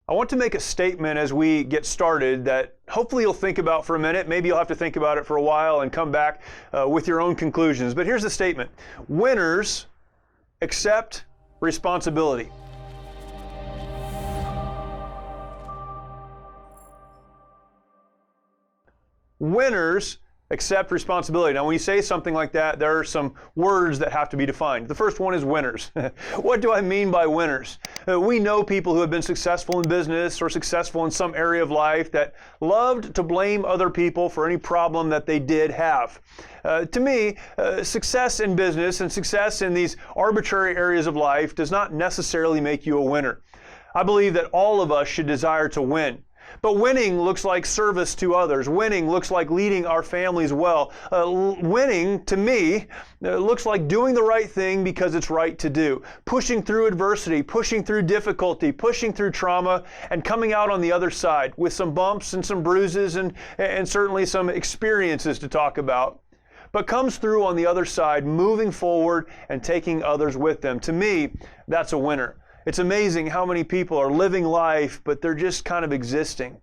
I want to make a statement as we get started that hopefully you'll think about for a minute. Maybe you'll have to think about it for a while and come back with your own conclusions. But here's the statement. Winners accept responsibility. Winners accept responsibility. Now, when you say something like that, there are some words that have to be defined. The first one is winners. What do I mean by winners? We know people who have been successful in business or successful in some area of life that loved to blame other people for any problem that they did have. To me, success in business and success in these arbitrary areas of life does not necessarily make you a winner. I believe that all of us should desire to win. But winning looks like service to others. Winning looks like leading our families well. Winning, to me, looks like doing the right thing because it's right to do. Pushing through adversity, pushing through difficulty, pushing through trauma, and coming out on the other side with some bumps and some bruises and certainly some experiences to talk about. But comes through on the other side, moving forward and taking others with them. To me, that's a winner. It's amazing how many people are living life, but they're just kind of existing.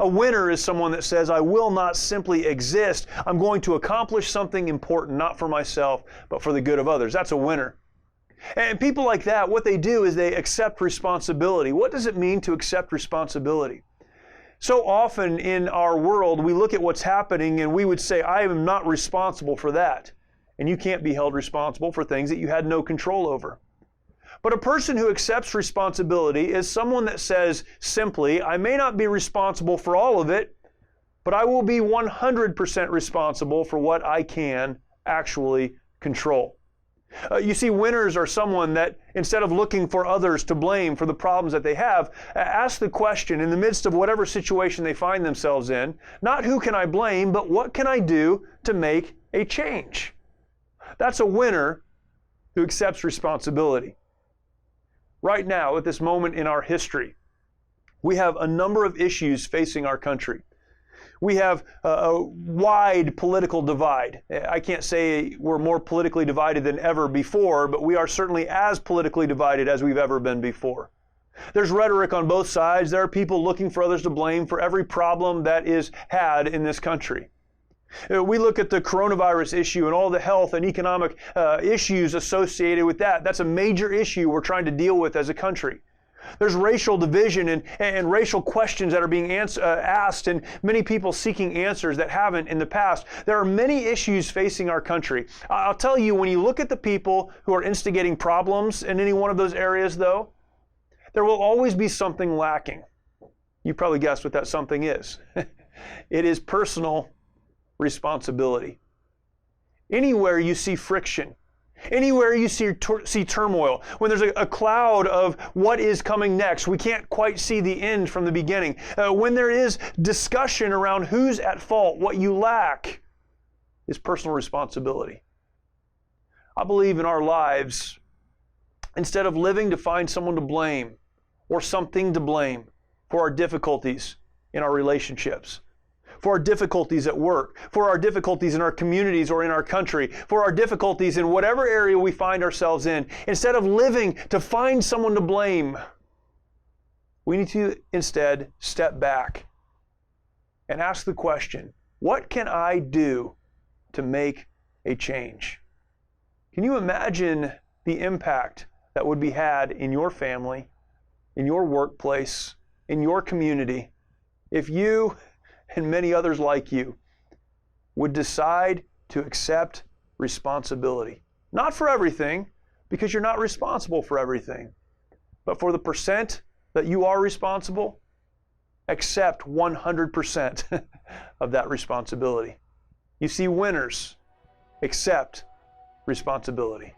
A winner is someone that says, I will not simply exist. I'm going to accomplish something important, not for myself, but for the good of others. That's a winner. And people like that, what they do is they accept responsibility. What does it mean to accept responsibility? So often in our world, we look at what's happening and we would say, I am not responsible for that. And you can't be held responsible for things that you had no control over. But a person who accepts responsibility is someone that says simply, I may not be responsible for all of it, but I will be 100% responsible for what I can actually control. You see, winners are someone that, instead of looking for others to blame for the problems that they have, ask the question in the midst of whatever situation they find themselves in, not who can I blame, but what can I do to make a change? That's a winner who accepts responsibility. Right now, at this moment in our history, we have a number of issues facing our country. We have a wide political divide. I can't say we're more politically divided than ever before, but we are certainly as politically divided as we've ever been before. There's rhetoric on both sides. There are people looking for others to blame for every problem that is had in this country. We look at the coronavirus issue and all the health and economic issues associated with that. That's a major issue we're trying to deal with as a country. There's racial division and racial questions that are being asked and many people seeking answers that haven't in the past. There are many issues facing our country. I'll tell you, when you look at the people who are instigating problems in any one of those areas, though, there will always be something lacking. You probably guessed what that something is. It is personal responsibility. Anywhere you see friction, anywhere you see turmoil, when there's a cloud of what is coming next, we can't quite see the end from the beginning. When there is discussion around who's at fault, what you lack is personal responsibility. I believe in our lives, instead of living to find someone to blame or something to blame for our difficulties in our relationships, for our difficulties at work, for our difficulties in our communities or in our country, for our difficulties in whatever area we find ourselves in. Instead of living to find someone to blame, we need to instead step back and ask the question, what can I do to make a change? Can you imagine the impact that would be had in your family, in your workplace, in your community, if you and many others like you would decide to accept responsibility? Not for everything, because you're not responsible for everything, but for the percent that you are responsible, accept 100% of that responsibility. You see, winners accept responsibility.